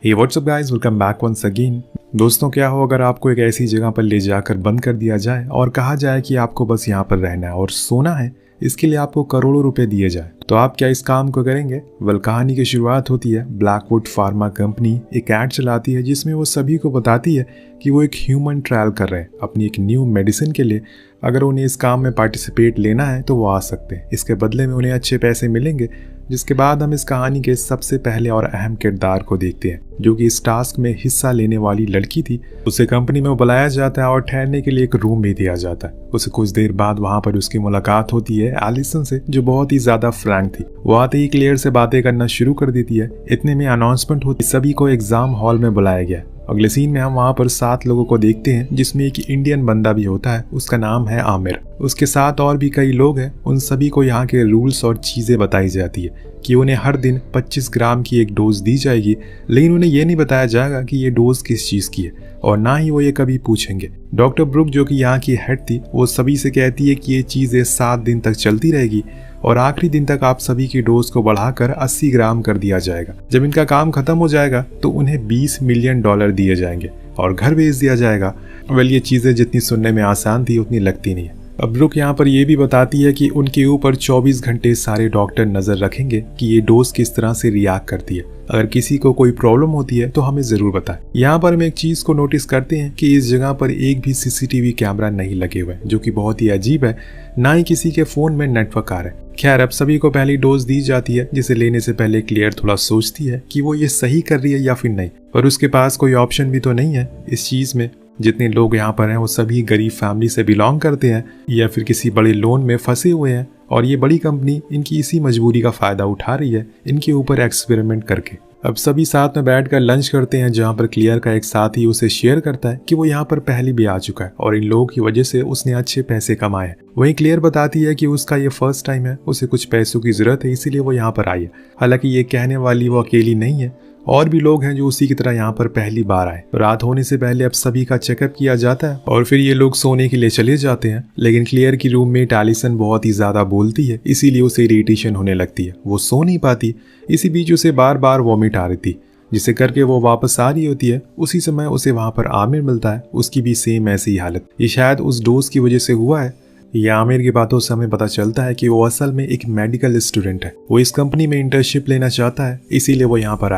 हे what's up guys, welcome back once again. दोस्तों, क्या हो अगर आपको एक ऐसी जगह पर ले जाकर बंद कर दिया जाए और कहा जाए कि आपको बस यहाँ पर रहना है और सोना है, इसके लिए आपको करोड़ों रुपए दिए जाए, तो आप क्या इस काम को करेंगे? कहानी की शुरुआत होती है। ब्लैकवुड फार्मा कंपनी एक ऐड चलाती है जिसमें वो सभी को बताती है कि वो एक ह्यूमन ट्रायल कर रहे हैं अपनी एक न्यू मेडिसिन के लिए। अगर उन्हें इस काम में पार्टिसिपेट लेना है तो वो आ सकते हैं। इसके बदले में उन्हें अच्छे पैसे मिलेंगे। जिसके बाद हम इस कहानी के सबसे पहले और अहम किरदार को देखते हैं, जो कि इस टास्क में हिस्सा लेने वाली लड़की थी। उसे कंपनी में बुलाया जाता है और ठहरने के लिए एक रूम भी दिया जाता है। उसे कुछ देर बाद वहां पर उसकी मुलाकात होती है एलिसन से, जो बहुत ही ज्यादा फ्रैंक थी। वो आते ही क्लेयर से बातें करना शुरू कर देती है। इतने में अनाउंसमेंट होती, सभी को एग्जाम हॉल में बुलाया गया। अगले सीन में हम वहाँ पर 7 लोगों को देखते हैं, जिसमें एक इंडियन बंदा भी होता है। उसका नाम है आमिर। उसके साथ और भी कई लोग हैं। उन सभी को यहाँ के रूल्स और चीजें बताई जाती है कि उन्हें हर दिन 25 ग्राम की एक डोज दी जाएगी, लेकिन उन्हें यह नहीं बताया जाएगा कि ये डोज किस चीज की है, और ना ही वो ये कभी पूछेंगे। डॉक्टर ब्रुक, जो कि यहाँ की हेड थी, वो सभी से कहती है कि ये चीजें 7 दिन तक चलती रहेगी और आखिरी दिन तक आप सभी की डोज को बढ़ाकर 80 ग्राम कर दिया जाएगा। जब इनका काम खत्म हो जाएगा तो उन्हें $20 मिलियन दिए जाएंगे और घर भेज दिया जाएगा। ये चीजें जितनी सुनने में आसान थी उतनी लगती नहीं है। अब ब्रुक यहाँ पर यह भी बताती है कि उनके ऊपर 24 घंटे सारे डॉक्टर नजर रखेंगे कि ये डोज किस तरह से रिएक्ट करती है। अगर किसी को कोई प्रॉब्लम होती है तो हमें जरूर बताएं। यहाँ पर हम एक चीज को नोटिस करते हैं कि इस जगह पर एक भी सीसीटीवी कैमरा नहीं लगे हुए, जो कि बहुत ही अजीब है। ना ही किसी के फोन में नेटवर्क आ रहा है। खैर, अब सभी को पहली डोज दी जाती है, जिसे लेने से पहले क्लियर थोड़ा सोचती है कि वो ये सही कर रही है या फिर नहीं, पर उसके पास कोई ऑप्शन भी तो नहीं है इस चीज में। जितने लोग यहाँ पर हैं वो सभी गरीब फैमिली से बिलोंग करते हैं या फिर किसी बड़े लोन में फंसे हुए हैं, और ये बड़ी कंपनी इनकी इसी मजबूरी का फायदा उठा रही है इनके ऊपर एक्सपेरिमेंट करके। अब सभी साथ में बैठकर लंच करते हैं, जहाँ पर क्लियर का एक साथी उसे शेयर करता है कि वो यहाँ पर पहले भी आ चुका है और इन लोगों की वजह से उसने अच्छे पैसे कमाए हैं। वहीं क्लियर बताती है कि उसका ये फर्स्ट टाइम है, उसे कुछ पैसों की जरूरत है, इसीलिए वो यहाँ पर आई है। हालांकि ये कहने वाली वो अकेली नहीं है, और भी लोग हैं जो उसी की तरह यहाँ पर पहली बार आए। रात होने से पहले अब सभी का चेकअप किया जाता है और फिर ये लोग सोने के लिए चले जाते हैं। लेकिन क्लियर की रूममेट एलिसन बहुत ही ज्यादा बोलती है, इसीलिए उसे इरिटेशन होने लगती है। वो सो नहीं पाती। इसी बीच उसे बार बार वॉमिट आ रही थी, जिसे करके वो वापस आ रही होती है। उसी समय उसे वहां पर आमिर मिलता है। उसकी भी सेम ऐसी ही हालत। ये शायद उस डोज की वजह से हुआ है। ये आमिर की बातों से हमें पता चलता है कि वो असल में एक मेडिकल स्टूडेंट है। वो इस कंपनी में इंटर्नशिप लेना चाहता है, इसीलिए वो यहाँ पर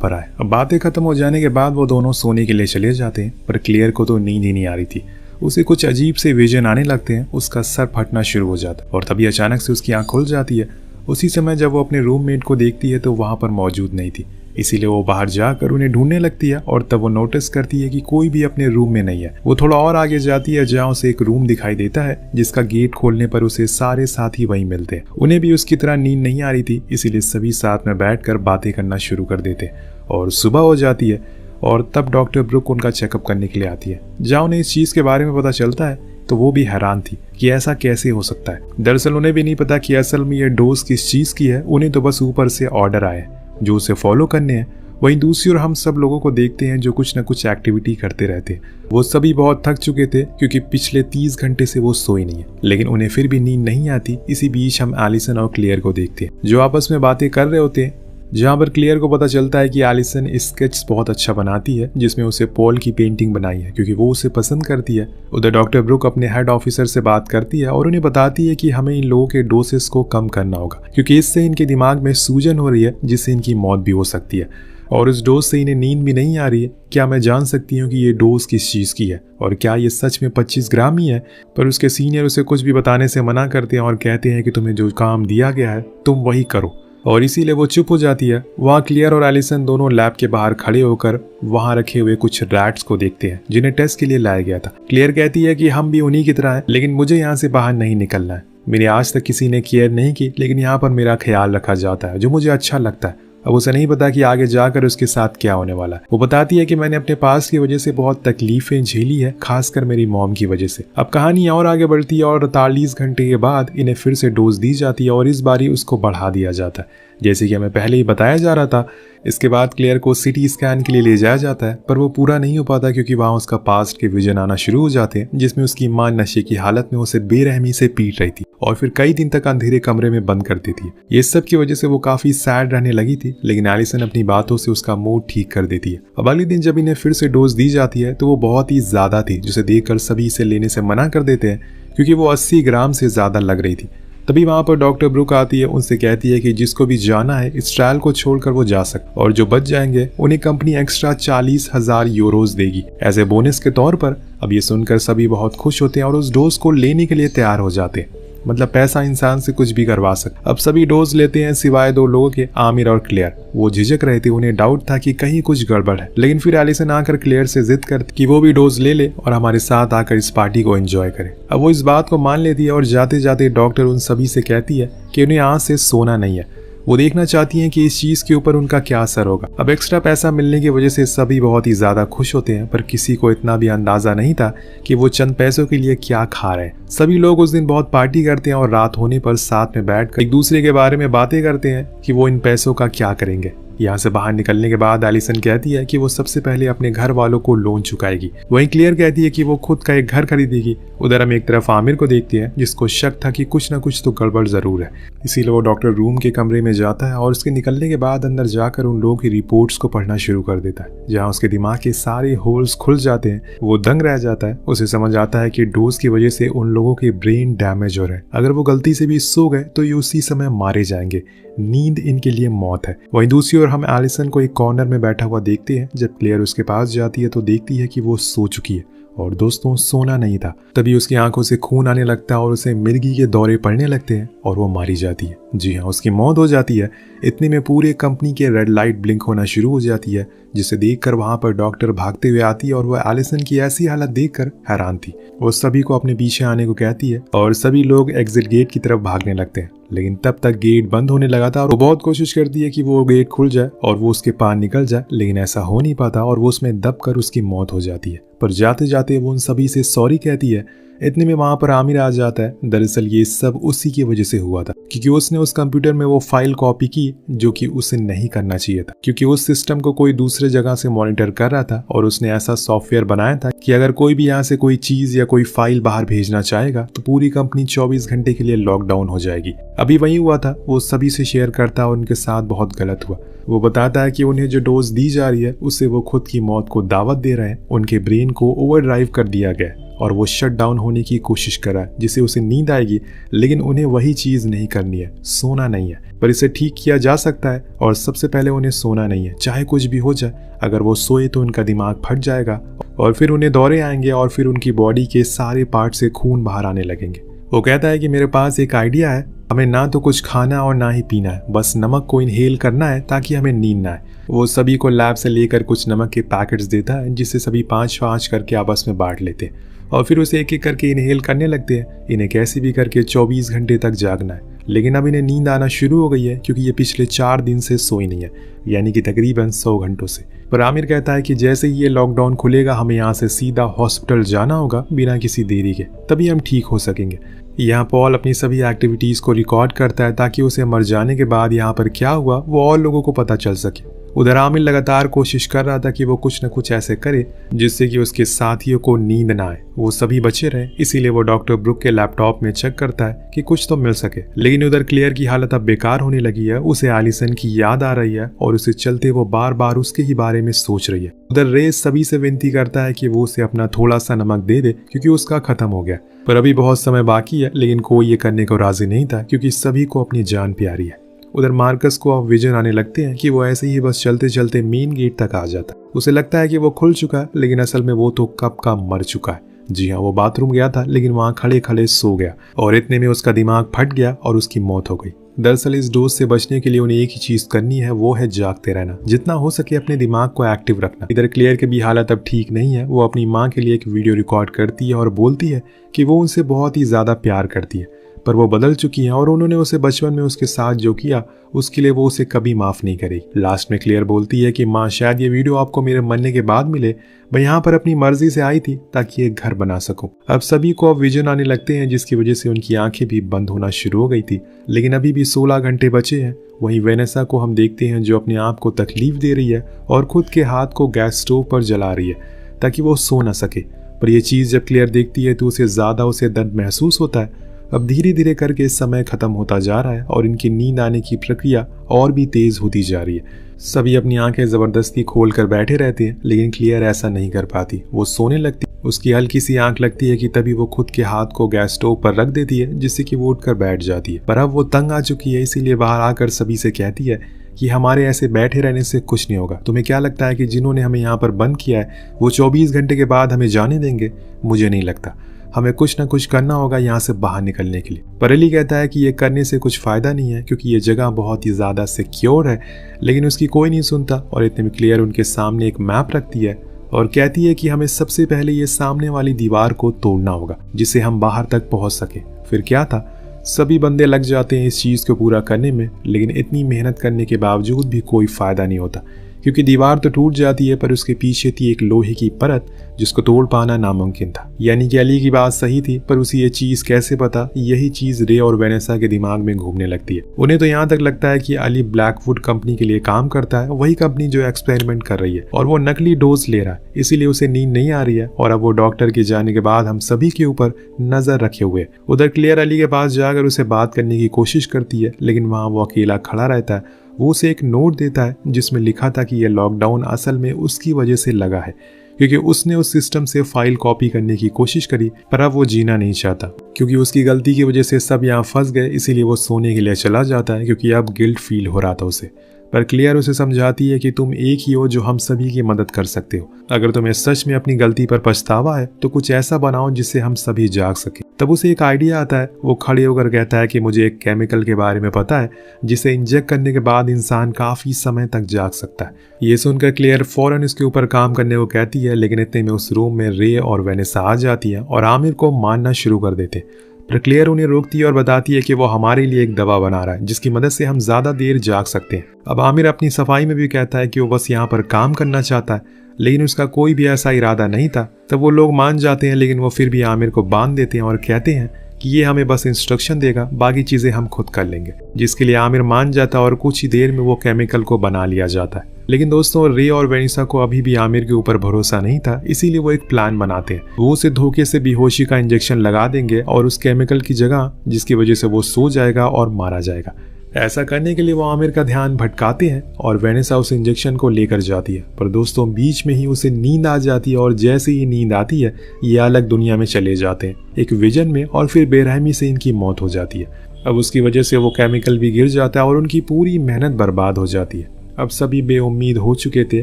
आए। अब बातें खत्म हो जाने के बाद वो दोनों सोने के लिए चले जाते हैं, पर क्लियर को तो नींद ही नहीं आ रही थी। उसे कुछ अजीब से विजन आने लगते हैं। उसका सर फटना शुरू हो जाता है और तभी अचानक से उसकी आंख खुल जाती है। उसी समय जब वो अपने रूममेट को देखती है तो वहां पर मौजूद नहीं थी, इसीलिए वो बाहर जाकर उन्हें ढूंढने लगती है और तब वो नोटिस करती है कि कोई भी अपने रूम में नहीं है। वो थोड़ा और आगे जाती है, जहाँ उसे एक रूम दिखाई देता है, जिसका गेट खोलने पर उसे सारे साथी वहीं मिलते हैं। उन्हें भी उसकी तरह नींद नहीं आ रही थी, इसीलिए सभी साथ में बैठकर बातें करना शुरू कर देते और सुबह हो जाती है। और तब डॉक्टर ब्रुक उनका चेकअप करने के लिए आती है। जहाँ उन्हें इस चीज के बारे में पता चलता है तो वो भी हैरान थी कि ऐसा कैसे हो सकता है। दरअसल उन्हें भी नहीं पता कि असल में ये डोज किस चीज की है। उन्हें तो बस ऊपर से ऑर्डर आए जो उसे फॉलो करने हैं। वहीं दूसरी ओर हम सब लोगों को देखते हैं जो कुछ न कुछ एक्टिविटी करते रहते हैं। वो सभी बहुत थक चुके थे क्योंकि पिछले 30 घंटे से वो सोए नहीं है, लेकिन उन्हें फिर भी नींद नहीं आती। इसी बीच हम एलिसन और क्लियर को देखते हैं जो आपस में बातें कर रहे होते हैं, जहाँ पर क्लियर को पता चलता है कि एलिसन स्केच बहुत अच्छा बनाती है, जिसमें उसे पॉल की पेंटिंग बनाई है क्योंकि वो उसे पसंद करती है। उधर डॉक्टर ब्रुक अपने हेड ऑफिसर से बात करती है और उन्हें बताती है कि हमें इन लोगों के डोसेस को कम करना होगा, क्योंकि इससे इनके दिमाग में सूजन हो रही है, जिससे इनकी मौत भी हो सकती है और इस डोज से इन्हें नींद भी नहीं आ रही है। क्या मैं जान सकती हूँ कि ये डोज किस चीज़ की है और क्या ये सच में 25 ग्राम ही है? पर उसके सीनियर उसे कुछ भी बताने से मना करते हैं और कहते हैं कि तुम्हें जो काम दिया गया है तुम वही करो, और इसीलिए वो चुप हो जाती है। वहाँ क्लियर और एलिसन दोनों लैब के बाहर खड़े होकर वहाँ रखे हुए कुछ रैट्स को देखते हैं जिन्हें टेस्ट के लिए लाया गया था। क्लियर कहती है कि हम भी उन्हीं की तरह हैं, लेकिन मुझे यहाँ से बाहर नहीं निकलना है। मेरी आज तक किसी ने केयर नहीं की, लेकिन यहाँ पर मेरा ख्याल रखा जाता है, जो मुझे अच्छा लगता है। अब उसे नहीं पता कि आगे जाकर उसके साथ क्या होने वाला है। वो बताती है कि मैंने अपने पास की वजह से बहुत तकलीफें झेली है, खासकर मेरी मॉम की वजह से। अब कहानी और आगे बढ़ती है और 48 घंटे के बाद इन्हें फिर से डोज दी जाती है और इस बारी उसको बढ़ा दिया जाता है। जैसे कि हमें पहले ही बताया जा रहा था। इसके बाद क्लेयर को सिटी स्कैन के लिए ले जाया जाता है, पर वो पूरा नहीं हो पाता क्योंकि वहाँ उसका पास्ट के विजन आना शुरू हो जाते हैं, जिसमें उसकी मां नशे की हालत में उसे बेरहमी से पीट रही थी और फिर कई दिन तक अंधेरे कमरे में बंद कर देती है। ये सब की वजह से वो काफी सैड रहने लगी थी, लेकिन एलिसन अपनी बातों से उसका मूड ठीक कर देती है। अब अगले दिन जब इन्हें फिर से डोज दी जाती है तो वो बहुत ही ज्यादा थी, जिसे देखकर सभी इसे लेने से मना कर देते हैं क्योंकि वो 80 ग्राम से ज्यादा लग रही थी। तभी वहां पर डॉक्टर ब्रुक आती है, उनसे कहती है कि जिसको भी जाना है इस ट्रायल को छोड़कर वो जा सकता, और जो बच जाएंगे उन्हें कंपनी एक्स्ट्रा 40,000 यूरोज देगी एज ए बोनस के तौर पर। अब ये सुनकर सभी बहुत खुश होते हैं और उस डोज को लेने के लिए तैयार हो जाते हैं। मतलब पैसा इंसान से कुछ भी करवा सकता। अब सभी डोज लेते हैं सिवाय 2 लोगों के, आमिर और क्लेयर। वो झिझक रहे थे, उन्हें डाउट था कि कहीं कुछ गड़बड़ है, लेकिन फिर एलिसन आकर क्लेयर से जिद करती कि वो भी डोज ले ले और हमारे साथ आकर इस पार्टी को एंजॉय करे। अब वो इस बात को मान लेती है और जाते जाते डॉक्टर उन सभी से कहती है कि उन्हें आज से सोना नहीं है। वो देखना चाहती हैं कि इस चीज के ऊपर उनका क्या असर होगा। अब एक्स्ट्रा पैसा मिलने की वजह से सभी बहुत ही ज्यादा खुश होते हैं, पर किसी को इतना भी अंदाजा नहीं था कि वो चंद पैसों के लिए क्या खा रहे हैं। सभी लोग उस दिन बहुत पार्टी करते हैं और रात होने पर साथ में बैठकर एक दूसरे के बारे में बातें करते हैं कि वो इन पैसों का क्या करेंगे। यहाँ से बाहर निकलने के बाद एलिसन कहती है कि वो सबसे पहले अपने घर वालों को लोन चुकाएगी। वहीं क्लियर कहती है कि वो खुद का एक घर खरीदेगी। उधर हम एक तरफ आमिर को देखते हैं, जिसको शक था कि कुछ ना कुछ तो गड़बड़ जरूर है, इसीलिए वो डॉक्टर रूम के कमरे में जाता है और उसके निकलने के बाद अंदर जाकर उन लोगों की रिपोर्ट्स को पढ़ना शुरू कर देता है, जहाँ उसके दिमाग के सारे होल्स खुल जाते हैं। वो दंग रह जाता है। उसे समझ आता है कि डोज की वजह से उन लोगों के ब्रेन डैमेज हो रहे हैं। अगर वो गलती से भी सो गए तो ये उसी समय मारे जाएंगे। नींद इनके लिए मौत है। वहीं दूसरी ओर हम एलिसन को एक कॉर्नर में बैठा हुआ देखते हैं। जब क्लेयर उसके पास जाती है तो देखती है कि वो सो चुकी है, और दोस्तों सोना नहीं था। तभी उसकी आंखों से खून आने लगता है और उसे मिर्गी के दौरे पड़ने लगते हैं और वो मारी जाती है। जी हाँ, उसकी मौत हो जाती है। इतने में पूरे कंपनी के रेड लाइट ब्लिंक होना शुरू हो जाती है, जिसे देखकर वहां पर डॉक्टर भागते हुए आती है और वह एलिसन की ऐसी हालत देखकर हैरान थी। वो सभी को अपने पीछे आने को कहती है और सभी लोग एग्जिट गेट की तरफ भागने लगते हैं, लेकिन तब तक गेट बंद होने लगा था और वो बहुत कोशिश करती है कि वो गेट खुल जाए और वो उसके पार निकल जाए, लेकिन ऐसा हो नहीं पाता और वो उसमें दबकर उसकी मौत हो जाती है। पर जाते जाते वो उन सभी से सॉरी कहती है। इतने में वहां पर आमिर आ जाता है। दरअसल ये सब उसी की वजह से हुआ था, क्योंकि उसने उस कंप्यूटर में वो फाइल कॉपी की जो कि उसे नहीं करना चाहिए था, क्योंकि उस सिस्टम को कोई दूसरे जगह से मॉनिटर कर रहा था और उसने ऐसा सॉफ्टवेयर बनाया था कि अगर कोई भी यहाँ से कोई चीज या कोई फाइल बाहर भेजना चाहेगा तो पूरी कंपनी 24 घंटे के लिए लॉकडाउन हो जाएगी। अभी वही हुआ था। वो सभी से शेयर करता है और उनके साथ बहुत गलत हुआ। वो बताता है कि उन्हें जो डोज दी जा रही है उससे वो खुद की मौत को दावत दे रहे हैं। उनके ब्रेन को ओवरड्राइव कर दिया गया और वो शट डाउन होने की कोशिश कर रहा है, जिससे उसे नींद आएगी, लेकिन उन्हें वही चीज नहीं करनी है, सोना नहीं है। पर इसे ठीक किया जा सकता है और सबसे पहले उन्हें सोना नहीं है, चाहे कुछ भी हो जाए। अगर वो सोए तो उनका दिमाग फट जाएगा और फिर उन्हें दौरे आएंगे और फिर उनकी बॉडी के सारे पार्ट से खून बाहर आने लगेंगे। वो कहता है कि मेरे पास एक आइडिया है, हमें ना तो कुछ खाना और ना ही पीना है, बस नमक को इनहेल करना है ताकि हमें नींद ना आए। वो सभी को लैब से लेकर कुछ नमक के पैकेट्स देता है, जिससे सभी 5-5 करके आपस में बांट लेते हैं और फिर उसे एक एक करके इनहेल करने लगते हैं। इन्हें कैसे भी करके 24 घंटे तक जागना है, लेकिन अब इन्हें नींद आना शुरू हो गई है क्योंकि ये पिछले 4 दिन से सोई नहीं है, यानी कि तकरीबन 100 घंटों से। पर आमिर कहता है कि जैसे ही ये लॉकडाउन खुलेगा हमें यहाँ से सीधा हॉस्पिटल जाना होगा बिना किसी देरी के, तभी हम ठीक हो सकेंगे। यहाँ पॉल अपनी सभी एक्टिविटीज को रिकॉर्ड करता है ताकि उसे मर जाने के बाद यहाँ पर क्या हुआ वो और लोगों को पता चल सके। उधर आमिर लगातार कोशिश कर रहा था कि वो कुछ न कुछ ऐसे करे जिससे कि उसके साथियों को नींद ना आए, वो सभी बचे रहे। इसीलिए वो डॉक्टर ब्रुक के लैपटॉप में चेक करता है कि कुछ तो मिल सके, लेकिन उधर क्लियर की हालत अब बेकार होने लगी है। उसे एलिसन की याद आ रही है और उसे चलते वो बार बार उसके ही बारे में सोच रही है। उधर रेस सभी से विनती करता है कि वो उसे अपना थोड़ा सा नमक दे दे क्योंकि उसका खत्म हो गया, पर अभी बहुत समय बाकी है। लेकिन कोई ये करने को राजी नहीं था क्योंकि सभी को अपनी जान प्यारी है। उधर मार्कस को अब विजन आने लगते हैं कि वो ऐसे ही बस चलते चलते मेन गेट तक आ जाता। उसे लगता है कि वो खुल चुका है, लेकिन असल में वो तो कब का मर चुका है। जी हाँ, वो बाथरूम गया था लेकिन वहां खड़े खड़े सो गया और इतने में उसका दिमाग फट गया और उसकी मौत हो गई। दरअसल इस डोज से बचने के लिए उन्हें एक ही चीज करनी है, वो है जागते रहना, जितना हो सके अपने दिमाग को एक्टिव रखना। इधर क्लियर की भी हालत अब ठीक नहीं है। वो अपनी माँ के लिए एक वीडियो रिकॉर्ड करती है और बोलती है कि वो उनसे बहुत ही ज्यादा प्यार करती है, पर वो बदल चुकी हैं और उन्होंने उसे बचपन में उसके साथ जो किया उसके लिए वो उसे कभी माफ नहीं करेगी। लास्ट में क्लेयर बोलती है कि माँ, शायद ये वीडियो आपको मेरे मरने के बाद मिले। मैं यहाँ पर अपनी मर्जी से आई थी ताकि एक घर बना सकूं। अब सभी को अब विजन आने लगते हैं, जिसकी वजह से उनकी आंखें भी बंद होना शुरू हो गई थी। लेकिन अभी भी 16 घंटे बचे हैं। वहीं वेनेसा को हम देखते हैं जो अपने आप को तकलीफ दे रही है और खुद के हाथ को गैस स्टोव पर जला रही है ताकि वो सो न सके। पर यह चीज जब क्लेयर देखती है तो उसे दर्द महसूस होता है। अब धीरे धीरे करके समय खत्म होता जा रहा है और इनकी नींद आने की प्रक्रिया और भी तेज होती जा रही है। सभी अपनी आंखें जबरदस्ती खोल कर बैठे रहते हैं, लेकिन क्लियर ऐसा नहीं कर पाती। वो सोने लगती, उसकी हल्की सी आंख लगती है कि तभी वो खुद के हाथ को गैस स्टोव पर रख देती है, जिससे कि वो उठकर बैठ जाती है। पर अब वो तंग आ चुकी है, इसीलिए बाहर आकर सभी से कहती है कि हमारे ऐसे बैठे रहने से कुछ नहीं होगा। तुम्हें क्या लगता है कि जिन्होंने हमें यहाँ पर बंद किया है वो 24 घंटे के बाद हमें जाने देंगे? मुझे नहीं लगता। हमें कुछ ना कुछ करना होगा यहाँ से बाहर निकलने के लिए। पर एली कहता है कि ये करने से कुछ फायदा नहीं है क्योंकि ये जगह बहुत ही ज्यादा सिक्योर है, लेकिन उसकी कोई नहीं सुनता। और इतने में क्लियर उनके सामने एक मैप रखती है और कहती है कि हमें सबसे पहले ये सामने वाली दीवार को तोड़ना होगा जिससे हम बाहर तक पहुंच सके। फिर क्या था, सभी बंदे लग जाते हैं इस चीज को पूरा करने में, लेकिन इतनी मेहनत करने के बावजूद भी कोई फायदा नहीं होता क्योंकि दीवार तो टूट जाती है पर उसके पीछे थी एक लोहे की परत जिसको तोड़ पाना नामुमकिन था। यानी कि अली की बात सही थी, पर उसे ये चीज कैसे पता? यही चीज रे और वेनेसा के दिमाग में घूमने लगती है। उन्हें तो यहाँ तक लगता है कि अली ब्लैकवुड कंपनी के लिए काम करता है, वही कंपनी जो एक्सपेरिमेंट कर रही है, और वो नकली डोज ले रहा है, इसीलिए उसे नींद नहीं आ रही है। और अब वो डॉक्टर के जाने के बाद हम सभी के ऊपर नजर रखे हुए। उधर क्लियर अली के पास जाकर उसे बात करने की कोशिश करती है, लेकिन वहां वो अकेला खड़ा रहता है। वो उसे एक नोट देता है जिसमें लिखा था कि यह लॉकडाउन असल में उसकी वजह से लगा है क्योंकि उसने उस सिस्टम से फाइल कॉपी करने की कोशिश करी, पर अब वो जीना नहीं चाहता क्योंकि उसकी गलती की वजह से सब यहाँ फंस गए। इसीलिए वो सोने के लिए चला जाता है क्योंकि अब गिल्ट फील हो रहा था उसे। पर क्लियर उसे समझाती है कि तुम एक ही हो जो हम सभी की मदद कर सकते हो। अगर तुम्हें सच में अपनी गलती पर पछतावा है तो कुछ ऐसा बनाओ जिससे हम सभी जाग सके। तब उसे एक आइडिया आता है। वो खड़े होकर कहता है कि मुझे एक केमिकल के बारे में पता है जिसे इंजेक्ट करने के बाद इंसान काफी समय तक जाग सकता है। ये सुनकर क्लियर फौरन इसके ऊपर काम करने को कहती है, लेकिन इतने में उस रूम में रे और वेनेसा आ जाती है और आमिर को मारना शुरू कर देते। पर क्लियर उन्हें रोकती है और बताती है कि वो हमारे लिए एक दवा बना रहा है जिसकी मदद से हम ज्यादा देर जाग सकते हैं। अब आमिर अपनी सफाई में भी कहता है कि वो बस यहाँ पर काम करना चाहता है, लेकिन उसका कोई भी ऐसा इरादा नहीं था। तब वो लोग मान जाते हैं, लेकिन वो फिर भी आमिर को बांध देते हैं और कहते हैं कि ये हमें बस इंस्ट्रक्शन देगा, बाकी चीजें हम खुद कर लेंगे। जिसके लिए आमिर मान जाता है और कुछ ही देर में वो केमिकल को बना लिया जाता है। लेकिन दोस्तों, रे और वेनिसा को अभी भी आमिर के ऊपर भरोसा नहीं था, इसीलिए वो एक प्लान बनाते हैं। वो उसे धोखे से बेहोशी का इंजेक्शन लगा देंगे और उस केमिकल की जगह, जिसकी वजह से वो सो जाएगा और मारा जाएगा। ऐसा करने के लिए वो आमिर का ध्यान भटकाते हैं और वेनेसा उस इंजेक्शन को लेकर जाती है। पर दोस्तों, बीच में ही उसे नींद आ जाती है और जैसे ही नींद आती है ये अलग दुनिया में चले जाते हैं, एक विजन में, और फिर बेरहमी से इनकी मौत हो जाती है। अब उसकी वजह से वो केमिकल भी गिर जाता है और उनकी पूरी मेहनत बर्बाद हो जाती है। अब सभी बेउम्मीद हो चुके थे।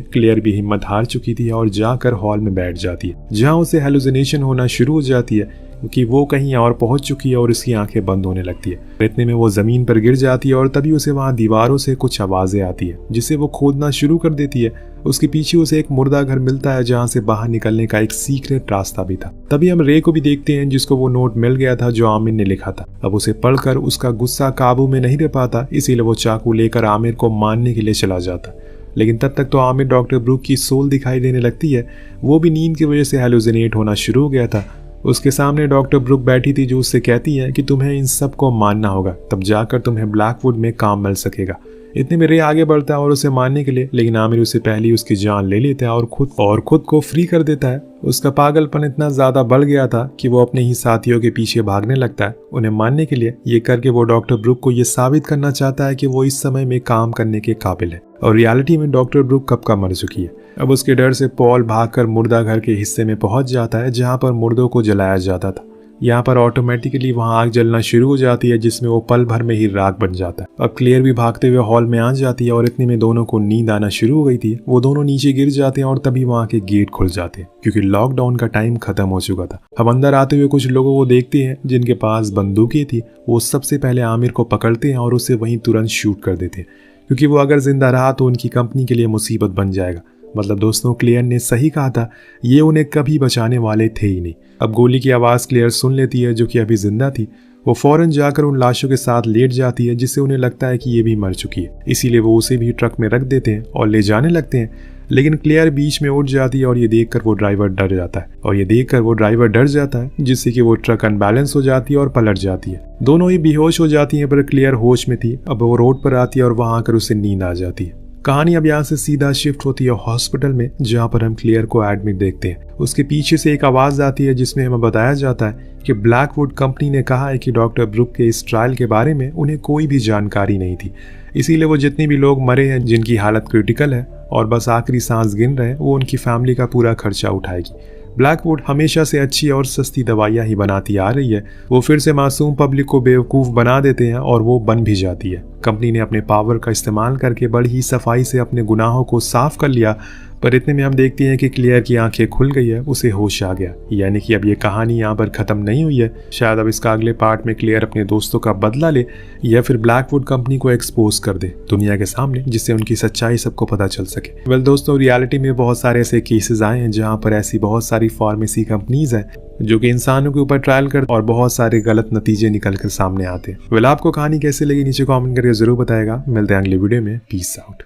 क्लियर भी हिम्मत हार चुकी थी और जाकर हॉल में बैठ जाती है, जहां उसे हेलुसिनेशन होना शुरू हो जाती है क्योंकि वो कहीं और पहुंच चुकी है और उसकी आंखें बंद होने लगती है। इतने में वो जमीन पर गिर जाती है और तभी उसे वहां दीवारों से कुछ आवाजें आती है जिसे वो खोदना शुरू कर देती है। उसके पीछे उसे एक मुर्दा घर मिलता है जहां से बाहर निकलने का एक सीक्रेट रास्ता भी था। तभी हम रे को भी देखते हैं जिसको वो नोट मिल गया था जो आमिर ने लिखा था। अब उसे पढ़कर उसका गुस्सा काबू में नहीं रह पाता, इसीलिए वो चाकू लेकर आमिर को मारने के लिए चला जाता। लेकिन तब तक तो आमिर डॉक्टर ब्रूक की सोल दिखाई देने लगती है। वो भी नींद की वजह से हेलुसिनेट होना शुरू हो गया था। उसके सामने डॉक्टर ब्रूक बैठी थी जो उससे कहती है कि तुम्हें इन सब को मानना होगा, तब जाकर तुम्हें ब्लैकवुड में काम मिल सकेगा। इतने में रे आगे बढ़ता है और उसे मारने के लिए, लेकिन आमिर उससे पहले उसकी जान ले लेता है और खुद को फ्री कर देता है। उसका पागलपन इतना ज्यादा बढ़ गया था कि वो अपने ही साथियों के पीछे भागने लगता है उन्हें मारने के लिए। ये करके वो डॉक्टर ब्रूक को ये साबित करना चाहता है कि वो इस समय में काम करने के काबिल है, और रियलिटी में डॉक्टर ब्रूक कब का मर चुकी है। अब उसके डर से पॉल भागकर मुर्दा घर के हिस्से में पहुंच जाता है जहां पर मुर्दों को जलाया जाता था। यहाँ पर ऑटोमेटिकली वहां आग जलना शुरू हो जाती है जिसमें वो पल भर में ही राख बन जाता है। अब क्लियर भी भागते हुए हॉल में आ जाती है और इतने में दोनों को नींद आना शुरू हो गई थी। वो दोनों नीचे गिर जाते हैं और तभी वहां के गेट खुल जाते हैं क्योंकि लॉकडाउन का टाइम खत्म हो चुका था। हम अंदर आते हुए कुछ लोगों को देखते हैं जिनके पास बंदूकें थी। वो सबसे पहले आमिर को पकड़ते हैं और उसे वहीं तुरंत शूट कर देते हैं क्योंकि वो अगर जिंदा रहा तो उनकी कंपनी के लिए मुसीबत बन जाएगा। मतलब दोस्तों, क्लियर ने सही कहा था, ये उन्हें कभी बचाने वाले थे ही नहीं। अब गोली की आवाज़ क्लियर सुन लेती है जो कि अभी जिंदा थी। वो फौरन जाकर उन लाशों के साथ लेट जाती है, जिससे उन्हें लगता है कि ये भी मर चुकी है। इसीलिए वो उसे भी ट्रक में रख देते हैं और ले जाने लगते हैं। लेकिन क्लेयर बीच में उठ जाती है और ये देखकर वो ड्राइवर डर जाता है जिससे कि वो ट्रक अनबैलेंस हो जाती है और पलट जाती है। दोनों ही बेहोश हो जाती हैं, पर क्लेयर होश में थी। अब वो रोड पर आती है और वहां आकर उसे नींद आ जाती है। कहानी अब यहाँ से सीधा शिफ्ट होती है हॉस्पिटल में, जहाँ पर हम क्लेयर को एडमिट देखते हैं। उसके पीछे से एक आवाज आती है जिसमें हमें बताया जाता है कि ब्लैकवुड कंपनी ने कहा है कि डॉक्टर ब्रुक के इस ट्रायल के बारे में उन्हें कोई भी जानकारी नहीं थी। इसीलिए वो जितने भी लोग मरे हैं जिनकी हालत क्रिटिकल है और बस आखिरी सांस गिन रहे हैं, वो उनकी फैमिली का पूरा खर्चा उठाएगी। ब्लैकवुड हमेशा से अच्छी और सस्ती दवाइयाँ ही बनाती आ रही है। वो फिर से मासूम पब्लिक को बेवकूफ़ बना देते हैं और वो बन भी जाती है। कंपनी ने अपने पावर का इस्तेमाल करके बड़ी ही सफाई से अपने गुनाहों को साफ कर लिया, पर इतने में हम देखते हैं कि क्लियर की आंखें खुल गई है, उसे होश आ गया। यानी कि अब ये कहानी यहाँ पर ख़त्म नहीं हुई है। शायद अब इसका अगले पार्ट में क्लियर अपने दोस्तों का बदला ले या फिर ब्लैकवुड कंपनी को एक्सपोज कर दे दुनिया के सामने, जिससे उनकी सच्चाई सबको पता चल सके। वेल दोस्तों, रियलिटी में बहुत सारे ऐसे केसेस आए हैं जहाँ पर ऐसी बहुत सारी फार्मेसी कंपनीज हैं जो कि इंसानों के ऊपर ट्रायल कर और बहुत सारे गलत नतीजे निकल कर सामने आते हैं। वेल आपको कहानी कैसे लगी नीचे कमेंट करके जरूर बताएगा। मिलते हैं अगले वीडियो में। Peace out.